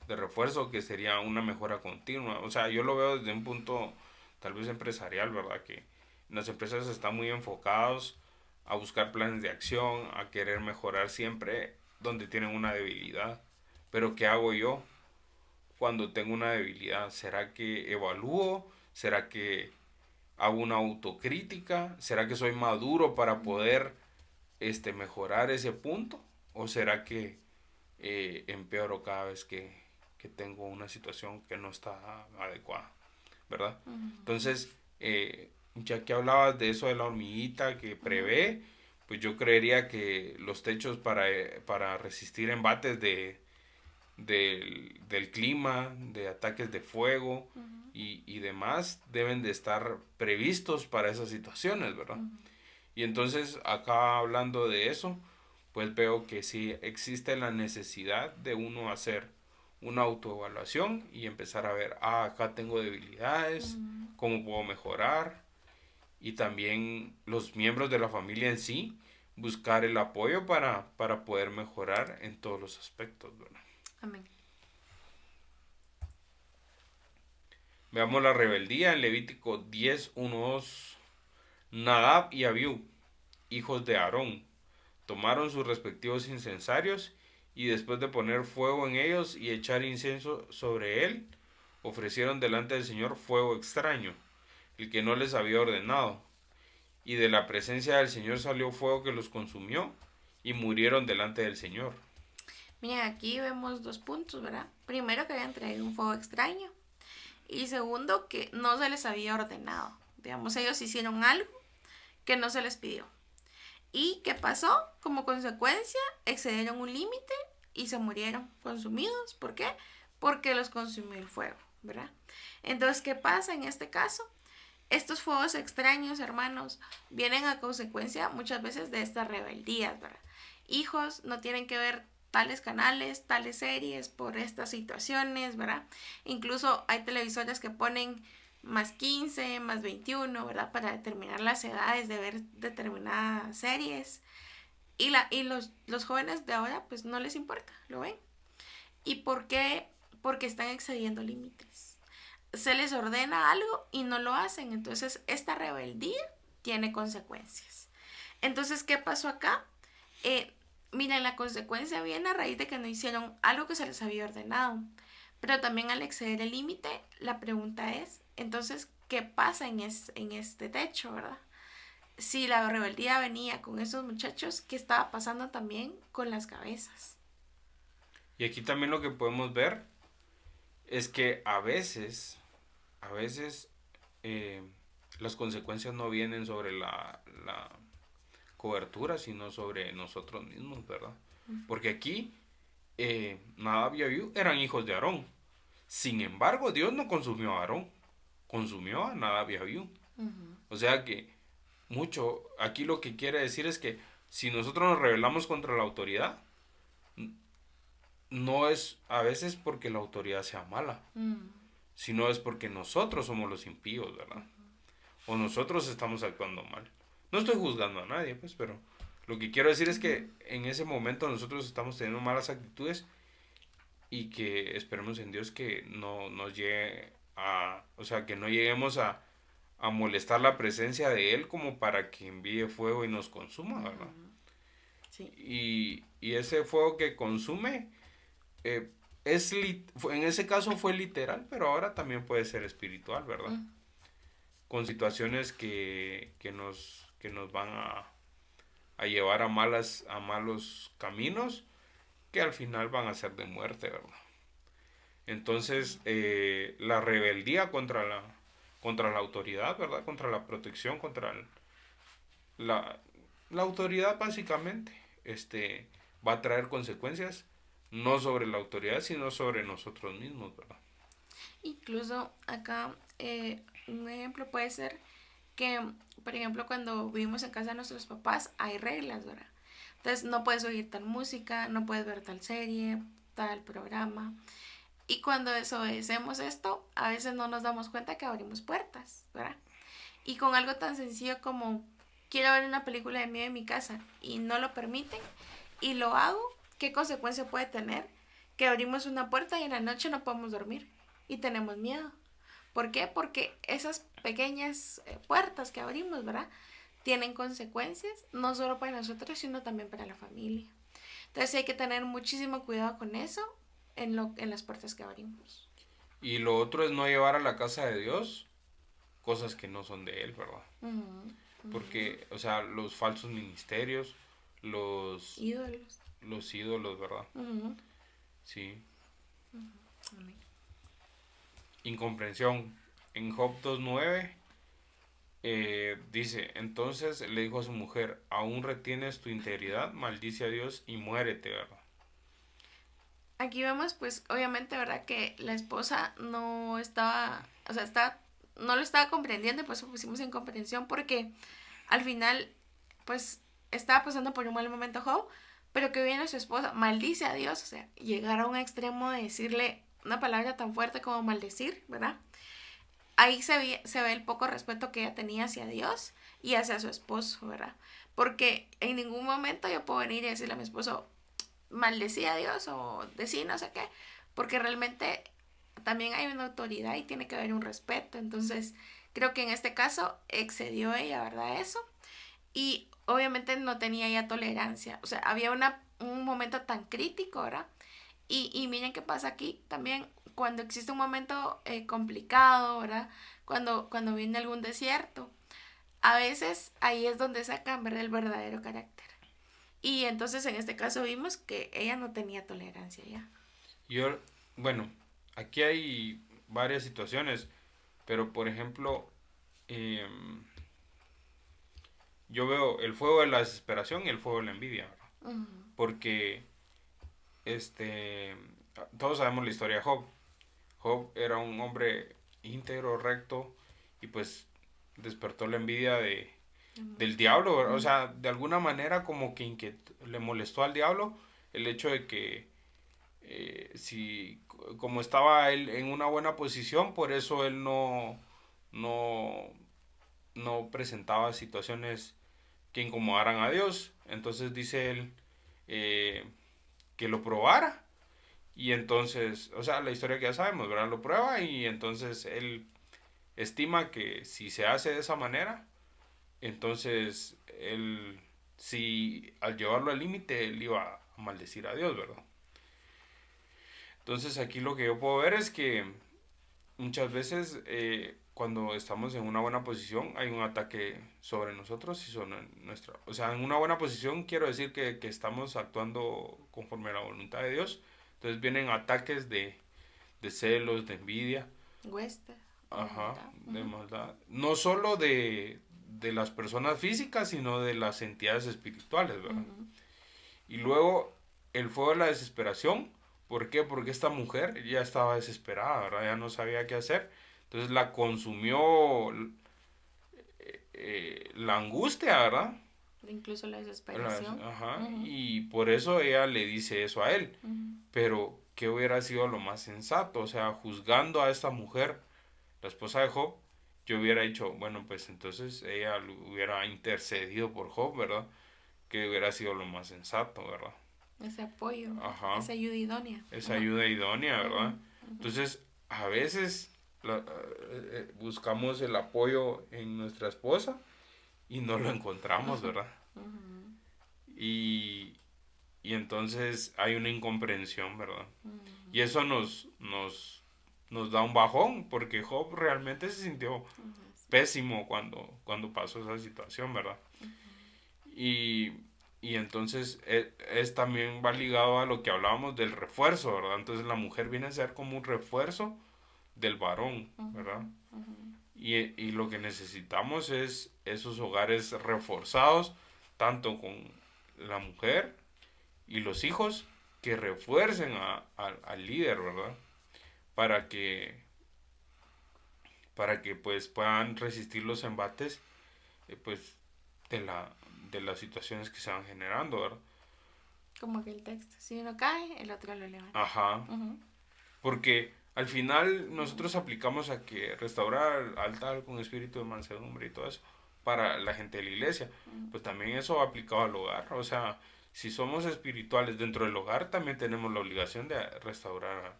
De refuerzo que sería una mejora continua. O sea, yo lo veo desde un punto tal vez empresarial, ¿verdad? Que las empresas están muy enfocados a buscar planes de acción, a querer mejorar siempre donde tienen una debilidad. Pero ¿qué hago yo cuando tengo una debilidad? ¿Será que evalúo? ¿Será que hago una autocrítica? ¿Será que soy maduro para poder mejorar ese punto? ¿O será que empeoro cada vez que tengo una situación que no está adecuada? ¿Verdad? Entonces, ya que hablabas de eso de la hormiguita que prevé, pues yo creería que los techos para resistir embates del clima, de ataques de fuego y demás, deben de estar previstos para esas situaciones, ¿verdad? Y entonces, acá hablando de eso, pues veo que sí existe la necesidad de uno hacer una autoevaluación y empezar a ver, acá tengo debilidades, cómo puedo mejorar, y también los miembros de la familia en sí, buscar el apoyo para poder mejorar en todos los aspectos, ¿verdad? Amén. Veamos la rebeldía en Levítico 10:1-2. Nadab y Abiú, hijos de Aarón, tomaron sus respectivos incensarios y después de poner fuego en ellos y echar incienso sobre él, ofrecieron delante del Señor fuego extraño, el que no les había ordenado. Y de la presencia del Señor salió fuego que los consumió y murieron delante del Señor. Miren, aquí vemos dos puntos, ¿verdad? Primero que habían traído un fuego extraño. Y segundo, que no se les había ordenado. Digamos, ellos hicieron algo que no se les pidió. ¿Y qué pasó? Como consecuencia, excedieron un límite y se murieron consumidos. ¿Por qué? Porque los consumió el fuego, ¿verdad? Entonces, ¿qué pasa en este caso? Estos fuegos extraños, hermanos, vienen a consecuencia muchas veces de estas rebeldías, ¿verdad? Hijos no tienen que ver tales canales, tales series por estas situaciones, ¿verdad? Incluso hay televisoras que ponen más 15, más 21, ¿verdad? Para determinar las edades de ver determinadas series. Y los jóvenes de ahora, pues no les importa, ¿lo ven? ¿Y por qué? Porque están excediendo límites. Se les ordena algo y no lo hacen. Entonces, esta rebeldía tiene consecuencias. Entonces, ¿qué pasó acá? Miren, la consecuencia viene a raíz de que no hicieron algo que se les había ordenado. Pero también al exceder el límite, la pregunta es, entonces, ¿qué pasa en este techo, verdad? Si la rebeldía venía con esos muchachos, ¿qué estaba pasando también con las cabezas? Y aquí también lo que podemos ver es que a veces las consecuencias no vienen sobre la cobertura, sino sobre nosotros mismos, ¿verdad? Porque aquí Nadab y Abiú eran hijos de Aarón. Sin embargo, Dios no consumió a Aarón, consumió a Nadab y Abiú. O sea que aquí lo que quiere decir es que si nosotros nos rebelamos contra la autoridad, no es a veces porque la autoridad sea mala, sino es porque nosotros somos los impíos, ¿verdad? O nosotros estamos actuando mal. No estoy juzgando a nadie, pues, pero lo que quiero decir es que en ese momento nosotros estamos teniendo malas actitudes y que esperemos en Dios que no nos llegue o sea, que no lleguemos a molestar la presencia de Él como para que envíe fuego y nos consuma, ¿verdad? Sí. Y ese fuego que consume, en ese caso fue literal, pero ahora también puede ser espiritual, ¿verdad? Con situaciones que nos van a llevar a malos caminos que al final van a ser de muerte, ¿verdad? Entonces, la rebeldía contra la autoridad, ¿verdad? Contra la protección, contra la, la autoridad básicamente, va a traer consecuencias no sobre la autoridad, sino sobre nosotros mismos, ¿verdad? Incluso acá un ejemplo puede ser que, por ejemplo, cuando vivimos en casa de nuestros papás hay reglas, ¿verdad? Entonces no puedes oír tal música, no puedes ver tal serie, tal programa. Y cuando desobedecemos esto, a veces no nos damos cuenta que abrimos puertas, ¿verdad? Y con algo tan sencillo como quiero ver una película de mí en mi casa y no lo permiten y lo hago, ¿qué consecuencia puede tener? Que abrimos una puerta y en la noche no podemos dormir y tenemos miedo. ¿Por qué? Porque esas pequeñas puertas que abrimos, ¿verdad? Tienen consecuencias no solo para nosotros, sino también para la familia. Entonces hay que tener muchísimo cuidado con eso en las puertas que abrimos. Y lo otro es no llevar a la casa de Dios cosas que no son de Él, ¿verdad? Porque, o sea, los falsos ministerios, los ídolos, ¿verdad? Sí. Amén. Incomprensión. En Job 2:9 dice, entonces le dijo a su mujer, aún retienes tu integridad, maldice a Dios y muérete, ¿verdad? Aquí vemos, pues, obviamente, ¿verdad? Que la esposa no estaba, o sea, no lo estaba comprendiendo y por eso pusimos incomprensión porque al final, pues, estaba pasando por un mal momento Job, pero que viene su esposa, maldice a Dios, o sea, llegar a un extremo de decirle una palabra tan fuerte como maldecir, ¿verdad? Ahí se ve el poco respeto que ella tenía hacia Dios y hacia su esposo, ¿verdad? Porque en ningún momento yo puedo venir y decirle a mi esposo, maldecía a Dios o decir no sé qué, porque realmente también hay una autoridad y tiene que haber un respeto. Entonces, creo que en este caso excedió ella, ¿verdad? Eso. Y obviamente no tenía ya tolerancia. O sea, había un momento tan crítico, ¿verdad? Y miren qué pasa aquí también cuando existe un momento complicado, ¿verdad? Cuando viene algún desierto. A veces ahí es donde sacan, ¿verdad? El verdadero carácter. Y entonces en este caso vimos que ella no tenía tolerancia ya. Yo, bueno, aquí hay varias situaciones, pero por ejemplo, yo veo el fuego de la desesperación y el fuego de la envidia, ¿verdad? Ujú. Porque este, todos sabemos la historia de Job. Job era un hombre íntegro, recto, y pues despertó la envidia del diablo, ¿verdad? O sea, de alguna manera como que le molestó al diablo el hecho de que si como estaba él en una buena posición, por eso él no, no presentaba situaciones que incomodaran a Dios. Entonces dice él eh, que lo probara. Y entonces, o sea, la historia que ya sabemos, ¿verdad? Lo prueba y entonces él estima que si se hace de esa manera, entonces él, si al llevarlo al límite, él iba a maldecir a Dios, ¿verdad? Entonces aquí lo que yo puedo ver es que muchas veces cuando estamos en una buena posición hay un ataque sobre nosotros y sobre nuestra... O sea, en una buena posición quiero decir que estamos actuando conforme a la voluntad de Dios. Entonces vienen ataques de celos, de envidia. Hueste de Ajá, maldad. de Ujú. maldad. No solo de las personas físicas, sino de las entidades espirituales, ¿verdad? Ujú. Y luego el fuego de la desesperación. ¿Por qué? Porque esta mujer ya estaba desesperada, ¿verdad? Ya no sabía qué hacer. Entonces la consumió la angustia, ¿verdad? Incluso la desesperación. Ajá, Ujú. y por eso ella le dice eso a él. Ujú. Pero, ¿qué hubiera sido lo más sensato? O sea, juzgando a esta mujer, la esposa de Job, yo hubiera dicho, bueno, pues entonces ella hubiera intercedido por Job, ¿verdad? Que hubiera sido lo más sensato, ¿verdad? Ese apoyo, Ajá, esa ayuda idónea. esa Ajá. ayuda idónea, Ujú. ¿verdad? Entonces, a veces buscamos el apoyo en nuestra esposa y no lo encontramos, Ujú. ¿verdad? Ujú. Y, y entonces hay una incomprensión, ¿verdad? Ujú. Y eso nos da un bajón, porque Job realmente se sintió Ujú. pésimo cuando pasó esa situación, ¿verdad? Y, y entonces también va ligado a lo que hablábamos del refuerzo, ¿verdad? Entonces la mujer viene a ser como un refuerzo del varón, ¿verdad? Ujú. Ujú. Y lo que necesitamos es esos hogares reforzados, tanto con la mujer y los hijos, que refuercen al líder, ¿verdad? Para que, para que pues puedan resistir los embates pues de de las situaciones que se van generando, ¿verdad? Como que el texto. Si uno cae, el otro lo levanta. Ajá, Ujú. porque al final nosotros aplicamos a que restaurar al tal con espíritu de mansedumbre y todo eso para la gente de la iglesia, pues también eso va aplicado al hogar, o sea, si somos espirituales dentro del hogar, también tenemos la obligación de restaurar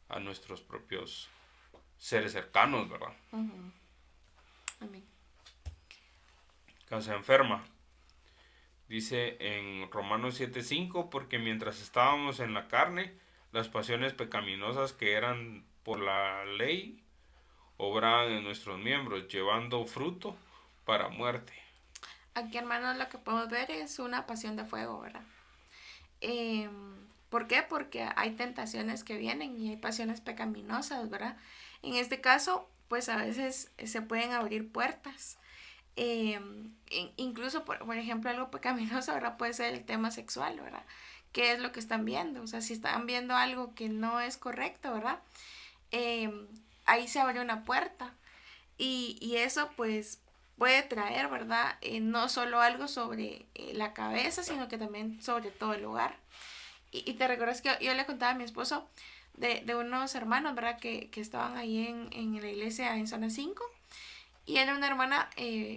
a nuestros propios seres cercanos, ¿verdad? Ujú. Amén. Casa enferma. Dice en Romanos 7:5, porque mientras estábamos en la carne, las pasiones pecaminosas que eran por la ley obraban en nuestros miembros, llevando fruto para muerte. Aquí, hermanos, lo que podemos ver es una pasión de fuego, ¿verdad? Eh, ¿Por qué? Porque hay tentaciones que vienen y hay pasiones pecaminosas, ¿verdad? En este caso, pues a veces se pueden abrir puertas. Eh, Incluso, por ejemplo, algo pecaminoso, ¿verdad? Puede ser el tema sexual, ¿verdad? ¿Qué es lo que están viendo? O sea, si están viendo algo que no es correcto, ¿verdad? Eh, Ahí se abre una puerta y eso pues puede traer, ¿verdad? No solo algo sobre la cabeza, sino que también sobre todo el hogar. Y te recuerdas que yo le contaba a mi esposo de unos hermanos, ¿verdad? Que estaban ahí en la iglesia en zona 5 y era una hermana,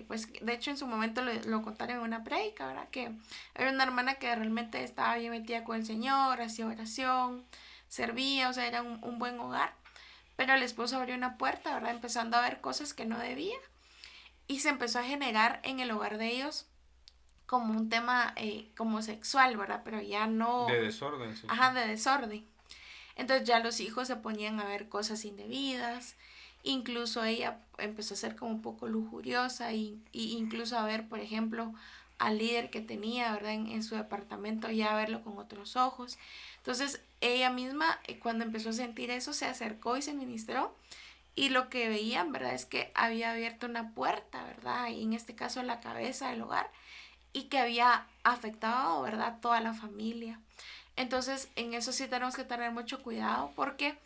pues de hecho en su momento lo contaron en una prédica, ¿verdad? Que era una hermana que realmente estaba bien metida con el Señor, hacía oración, servía, o sea, era un buen hogar. Pero el esposo abrió una puerta, ¿verdad? Empezando a ver cosas que no debía. Y se empezó a generar en el hogar de ellos como un tema como sexual, ¿verdad? Pero ya no, De desorden, sí. ajá, de desorden. Entonces ya los hijos se ponían a ver cosas indebidas. Incluso ella empezó a ser como un poco lujuriosa y incluso a ver, por ejemplo, al líder que tenía, ¿verdad? En su departamento, ya a verlo con otros ojos. Entonces, ella misma, cuando empezó a sentir eso, se acercó y se ministró. Y lo que veían, ¿verdad? Es que había abierto una puerta, ¿verdad? Y en este caso la cabeza del hogar. Y que había afectado, ¿verdad? Toda la familia. Entonces, en eso sí tenemos que tener mucho cuidado porque,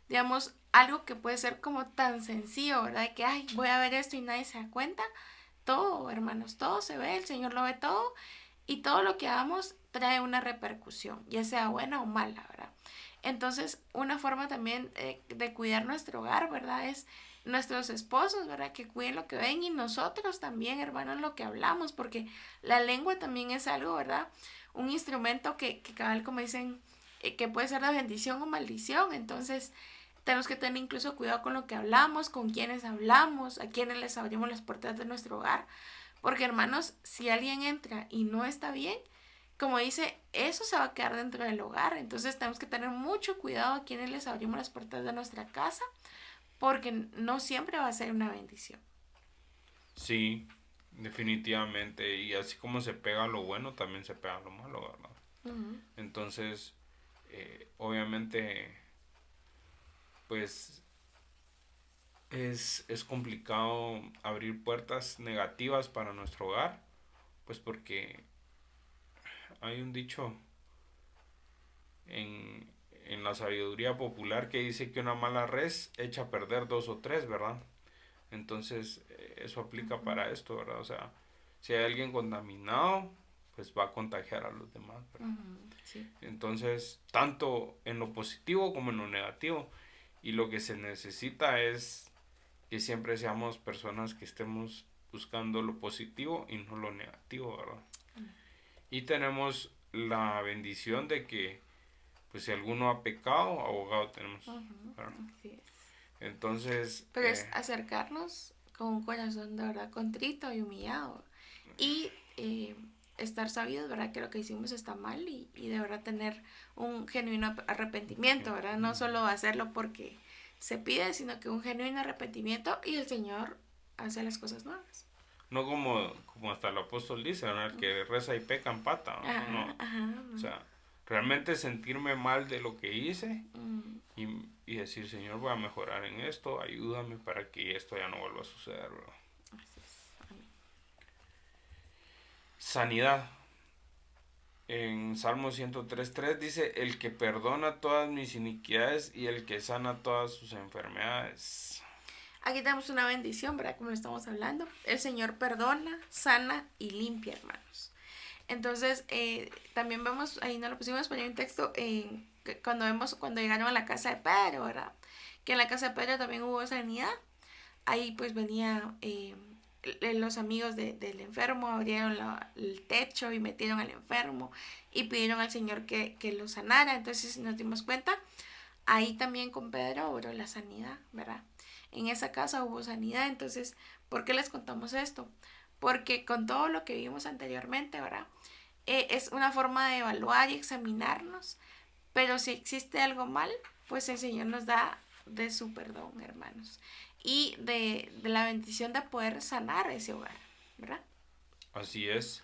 digamos, algo que puede ser como tan sencillo, ¿verdad? De que, ay, voy a ver esto y nadie se da cuenta. Todo, hermanos, todo se ve, el Señor lo ve todo y todo lo que hagamos trae una repercusión, ya sea buena o mala, ¿verdad? Entonces, una forma también de cuidar nuestro hogar, ¿verdad? Es nuestros esposos, ¿verdad? Que cuiden lo que ven y nosotros también, hermanos, lo que hablamos, porque la lengua también es algo, ¿verdad? Un instrumento que cabal, como dicen, que puede ser de bendición o maldición. Entonces, tenemos que tener incluso cuidado con lo que hablamos, con quienes hablamos, a quienes les abrimos las puertas de nuestro hogar. Porque, hermanos, si alguien entra y no está bien, como dice, eso se va a quedar dentro del hogar. Entonces tenemos que tener mucho cuidado a quienes les abrimos las puertas de nuestra casa, porque no siempre va a ser una bendición. Sí, definitivamente. Y así como se pega lo bueno, también se pega lo malo, ¿verdad? Uh-huh. Entonces, obviamente, pues es complicado abrir puertas negativas para nuestro hogar, pues porque hay un dicho en la sabiduría popular que dice que una mala res echa a perder dos o tres, ¿verdad? Entonces, eso aplica Uh-huh. para esto, ¿verdad? O sea, si hay alguien contaminado, pues va a contagiar a los demás, ¿verdad? Uh-huh. Sí. Entonces, tanto en lo positivo como en lo negativo. Y lo que se necesita es que siempre seamos personas que estemos buscando lo positivo y no lo negativo, ¿verdad? Uh-huh. Y tenemos la bendición de que, pues si alguno ha pecado, abogado tenemos, ¿verdad? Así es. Entonces, Pero es acercarnos con un corazón de verdad contrito y humillado. Y estar sabidos, ¿verdad? Que lo que hicimos está mal y de verdad tener un genuino arrepentimiento, ¿verdad? No solo hacerlo porque se pide, sino que un genuino arrepentimiento y el Señor hace las cosas nuevas. no como hasta el apóstol dice, ¿verdad? El que reza y peca empata, ¿no? Ajá, No. ajá. O sea, realmente sentirme mal de lo que hice Mm, y decir, Señor, voy a mejorar en esto, ayúdame para que esto ya no vuelva a suceder, ¿verdad? así es. Amén. Sanidad. En Salmo 103.3 dice, el que perdona todas mis iniquidades y el que sana todas sus enfermedades. Aquí tenemos una bendición, ¿verdad? Como lo estamos hablando. El Señor perdona, sana y limpia, hermanos. Entonces, también vemos, ahí no lo pusimos, pero hay un texto cuando llegaron a la casa de Pedro, ¿verdad? Que en la casa de Pedro también hubo sanidad. Ahí pues venía los amigos del enfermo, abrieron el techo y metieron al enfermo y pidieron al Señor que lo sanara. Entonces, si nos dimos cuenta, ahí también con Pedro obró la sanidad, ¿verdad? En esa casa hubo sanidad. Entonces, ¿por qué les contamos esto? Porque con todo lo que vimos anteriormente, ¿verdad? Es una forma de evaluar y examinarnos, pero si existe algo mal, pues el Señor nos da de su perdón, hermanos, y de la bendición de poder sanar ese hogar, ¿verdad? Así es.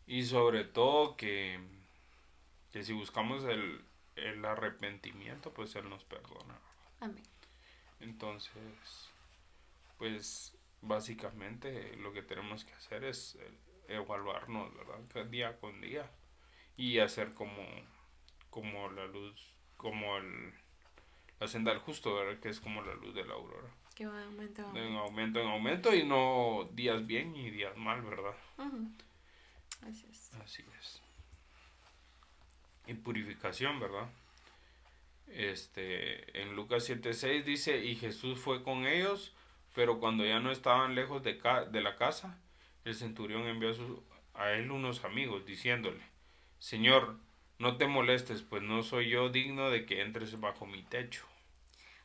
Y sobre todo que si buscamos el arrepentimiento, pues Él nos perdona. Amén. Entonces, pues básicamente lo que tenemos que hacer es evaluarnos, ¿verdad? Día con día y hacer como la luz, la senda del justo, ¿verdad? Que es como la luz de la aurora. Que va de aumento a En aumento. aumento en aumento y no días bien y días mal, ¿verdad? Uh-huh. Así es. Así es. Y purificación, ¿verdad? En Lucas 7:6 dice, y Jesús fue con ellos, pero cuando ya no estaban lejos de la casa, el centurión envió a él unos amigos, diciéndole, Señor, no te molestes, pues no soy yo digno de que entres bajo mi techo.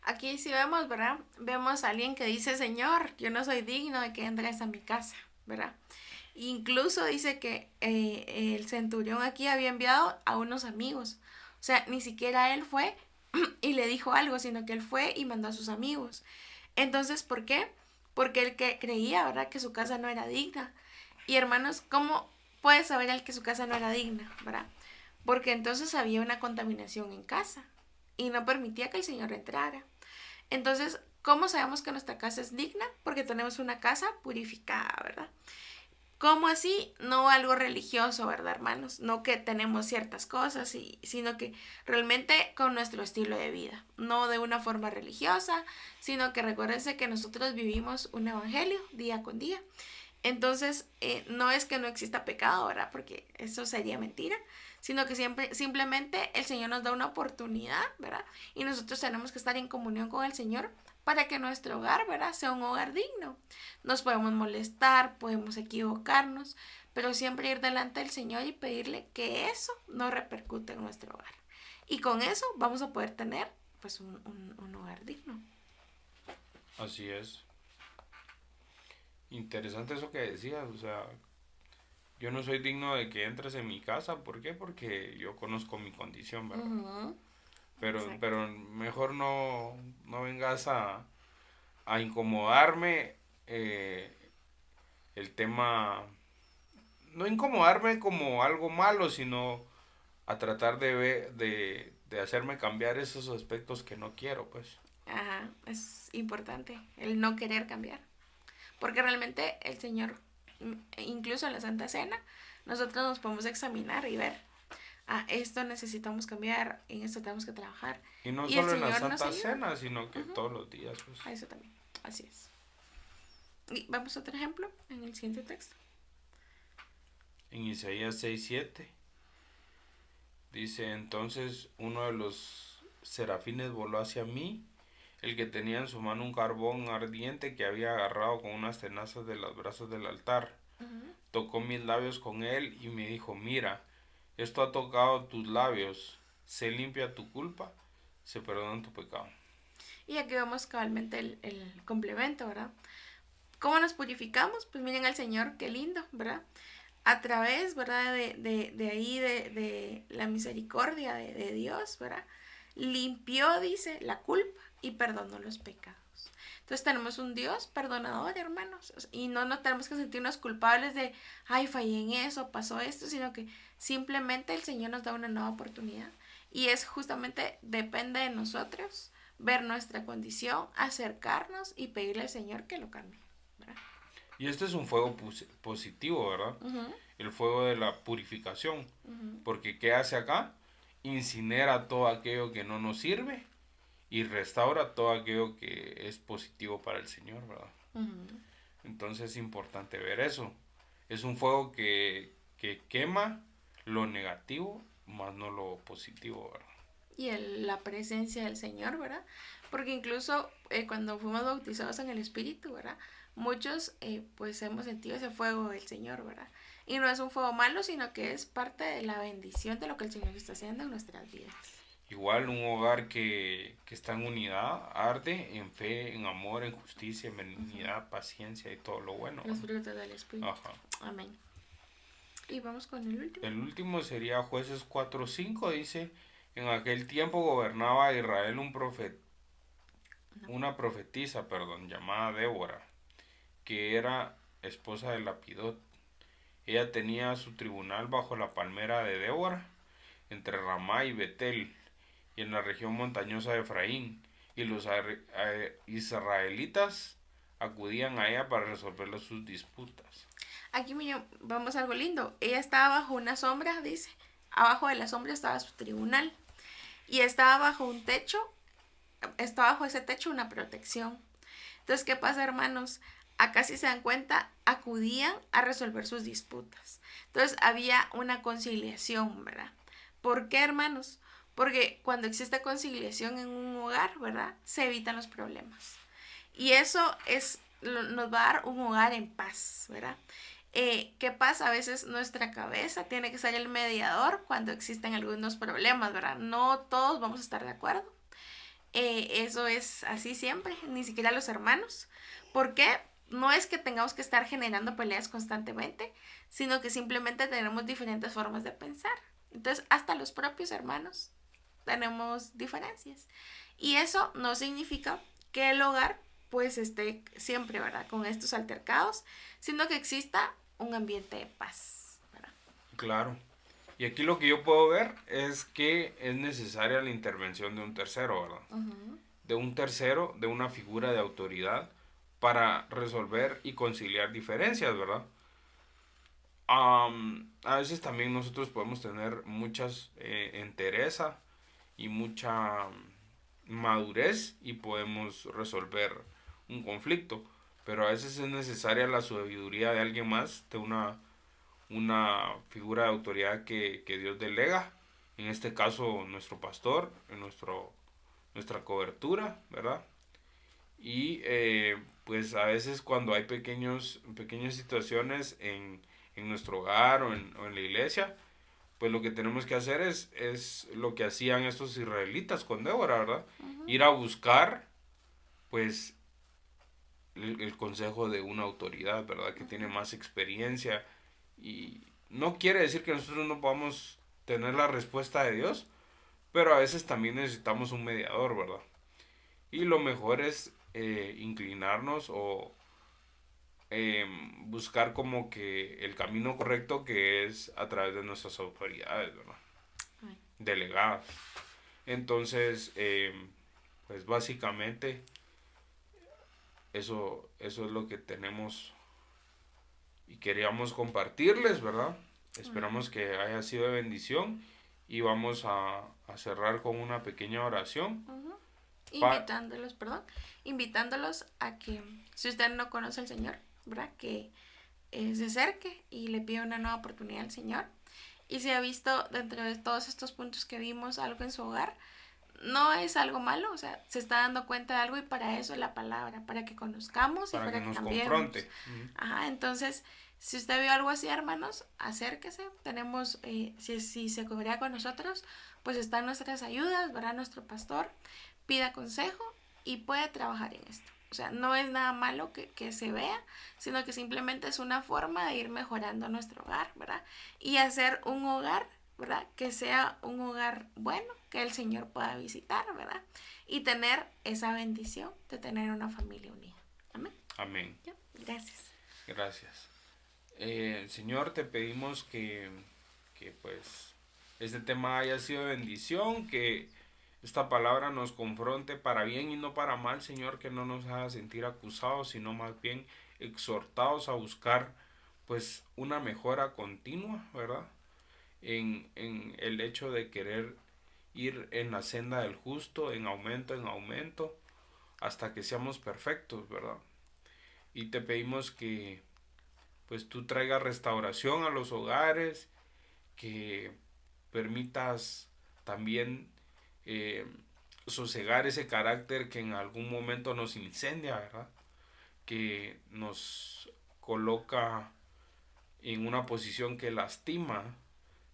Aquí sí vemos, ¿verdad? Vemos a alguien que dice, Señor, yo no soy digno de que entres a mi casa, ¿verdad? Incluso dice que el centurión aquí había enviado a unos amigos. O sea, ni siquiera él fue y le dijo algo, sino que él fue y mandó a sus amigos. Entonces, ¿por qué? Porque él que creía, ¿verdad? Que su casa no era digna. Y hermanos, ¿cómo puede saber el que su casa no era digna, verdad? Porque entonces había una contaminación en casa y no permitía que el Señor entrara. Entonces, ¿cómo sabemos que nuestra casa es digna? Porque tenemos una casa purificada, ¿verdad? ¿Cómo así? No algo religioso, ¿verdad, hermanos? No que tenemos ciertas cosas, sino que realmente con nuestro estilo de vida. No de una forma religiosa, sino que recuérdense que nosotros vivimos un evangelio día con día. Entonces, no es que no exista pecado, ¿verdad? Porque eso sería mentira, sino que simplemente el Señor nos da una oportunidad, ¿verdad? Y nosotros tenemos que estar en comunión con el Señor para que nuestro hogar, ¿verdad?, sea un hogar digno. Nos podemos molestar, podemos equivocarnos, pero siempre ir delante del Señor y pedirle que eso no repercute en nuestro hogar. Y con eso vamos a poder tener, pues, un hogar digno. Así es. Interesante eso que decías, o sea, yo no soy digno de que entres en mi casa, ¿por qué? Porque yo conozco mi condición, ¿verdad? Uh-huh. Pero mejor no vengas a incomodarme el tema, no incomodarme como algo malo, sino a tratar de hacerme cambiar esos aspectos que no quiero, pues. Ajá, es importante el no querer cambiar. Porque realmente el Señor, incluso en la Santa Cena, nosotros nos podemos examinar y ver, esto necesitamos cambiar, en esto tenemos que trabajar. Y no Y el solo en la Señor nos Santa ayuda. Cena, sino que Uh-huh. todos los días, pues. A eso también, así es. Y vamos a otro ejemplo en el siguiente texto. En Isaías 6:7 dice, entonces uno de los serafines voló hacia mí, el que tenía en su mano un carbón ardiente que había agarrado con unas tenazas de los brazos del altar. Uh-huh. Tocó mis labios con él y me dijo, mira, esto ha tocado tus labios, se limpia tu culpa, se perdona tu pecado. Y aquí vemos cabalmente el complemento, ¿verdad? ¿Cómo nos purificamos? Pues miren al Señor, qué lindo, ¿verdad? A través, ¿verdad? De la misericordia de Dios, ¿verdad? Limpió, dice, la culpa y perdonó los pecados. Entonces tenemos un Dios perdonador, hermanos. Y no nos tenemos que sentirnos culpables de, ay, fallé en eso, pasó esto, sino que simplemente el Señor nos da una nueva oportunidad. Y es justamente, depende de nosotros ver nuestra condición, acercarnos y pedirle al Señor que lo cambie, ¿verdad? Y este es un fuego positivo, ¿verdad? Uh-huh. El fuego de la purificación. Uh-huh. Porque ¿qué hace acá? Incinera todo aquello que no nos sirve y restaura todo aquello que es positivo para el Señor, ¿verdad? Uh-huh. Entonces es importante ver eso. Es un fuego que quema lo negativo, más no lo positivo, ¿verdad? Y la presencia del Señor, ¿verdad? Porque incluso cuando fuimos bautizados en el Espíritu, ¿verdad? Muchos pues hemos sentido ese fuego del Señor, ¿verdad? Y no es un fuego malo, sino que es parte de la bendición de lo que el Señor está haciendo en nuestras vidas. Igual un hogar que está en unidad arde en fe, en amor, en justicia, en benignidad, uh-huh, paciencia y todo lo bueno. Los frutos del Espíritu. Ajá. Amén. Y vamos con el último. El último sería Jueces 4:5, dice, en aquel tiempo gobernaba Israel una profetisa, llamada Débora, que era esposa de Lapidot. Ella tenía su tribunal bajo la palmera de Débora, entre Ramá y Betel, y en la región montañosa de Efraín, y los israelitas acudían a ella para resolver sus disputas. Aquí vamos a algo lindo. Ella estaba bajo una sombra, dice. Abajo de la sombra estaba su tribunal. Y estaba bajo un techo. Estaba bajo ese techo una protección. Entonces, ¿qué pasa, hermanos? Acá, si se dan cuenta, acudían a resolver sus disputas. Entonces, había una conciliación, ¿verdad? ¿Por qué, hermanos? Porque cuando existe conciliación en un hogar, ¿verdad? Se evitan los problemas. Y eso nos va a dar un hogar en paz, ¿verdad? ¿Qué pasa? A veces nuestra cabeza tiene que ser el mediador cuando existen algunos problemas, ¿verdad? No todos vamos a estar de acuerdo. Eso es así siempre, ni siquiera los hermanos. ¿Por qué? No es que tengamos que estar generando peleas constantemente, sino que simplemente tenemos diferentes formas de pensar. Entonces, hasta los propios hermanos tenemos diferencias. Y eso no significa que el hogar pues esté siempre, ¿verdad?, con estos altercados, sino que exista un ambiente de paz, ¿verdad? Claro. Y aquí lo que yo puedo ver es que es necesaria la intervención de un tercero, ¿verdad? Ujú. De un tercero, de una figura de autoridad para resolver y conciliar diferencias, ¿verdad? A veces también nosotros podemos tener muchas entereza y mucha madurez y podemos resolver un conflicto, pero a veces es necesaria la sabiduría de alguien más, de una figura de autoridad que Dios delega, en este caso nuestro pastor, nuestra cobertura, ¿verdad? Y pues a veces cuando hay pequeñas situaciones en nuestro hogar o en la iglesia, pues lo que tenemos que hacer es lo que hacían estos israelitas con Débora, ¿verdad? Ujú. Ir a buscar pues el consejo de una autoridad, ¿verdad? Que tiene Ujú. más experiencia y no quiere decir que nosotros no podamos tener la respuesta de Dios, pero a veces también necesitamos un mediador, ¿verdad? Y lo mejor es inclinarnos o buscar como que el camino correcto que es a través de nuestras autoridades, ¿verdad? Ay. Delegadas. Entonces, pues básicamente eso es lo que tenemos y queríamos compartirles, ¿verdad? Ay. Esperamos que haya sido de bendición y vamos a cerrar con una pequeña oración. Ujú. Pa Invitándolos a que, si usted no conoce al Señor, ¿verdad? Que se acerque y le pida una nueva oportunidad al Señor. Y si ha visto dentro de todos estos puntos que vimos algo en su hogar, no es algo malo, o sea, se está dando cuenta de algo y para eso es la palabra, para que conozcamos y para que para que nos cambiemos. confronte. Ujú. Ajá, entonces, si usted vio algo así, hermanos, acérquese. Tenemos, si se comunica con nosotros, pues están nuestras ayudas, ¿verdad? Nuestro pastor, pida consejo y puede trabajar en esto. O sea, no es nada malo que se vea, sino que simplemente es una forma de ir mejorando nuestro hogar, ¿verdad? Y hacer un hogar, ¿verdad? Que sea un hogar bueno, que el Señor pueda visitar, ¿verdad? Y tener esa bendición de tener una familia unida. Amén. Amén. Ya, gracias. Gracias. Señor, te pedimos que pues este tema haya sido de bendición, que esta palabra nos confronte para bien y no para mal, Señor, que no nos haga sentir acusados, sino más bien exhortados a buscar pues una mejora continua, ¿verdad? En el hecho de querer ir en la senda del justo, en aumento, hasta que seamos perfectos, ¿verdad? Y te pedimos que pues tú traigas restauración a los hogares, que permitas también eh, sosegar ese carácter que en algún momento nos incendia, ¿verdad? Que nos coloca en una posición que lastima.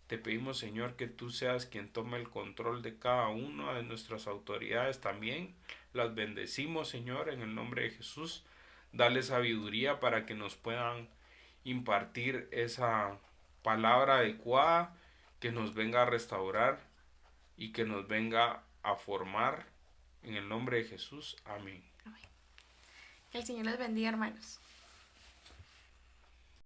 Te pedimos, Señor, que tú seas quien tome el control de cada una de nuestras autoridades también. Las bendecimos, Señor, en el nombre de Jesús. Dale sabiduría para que nos puedan impartir esa palabra adecuada que nos venga a restaurar y que nos venga a formar. En el nombre de Jesús. Amén. Que el Señor les bendiga, hermanos.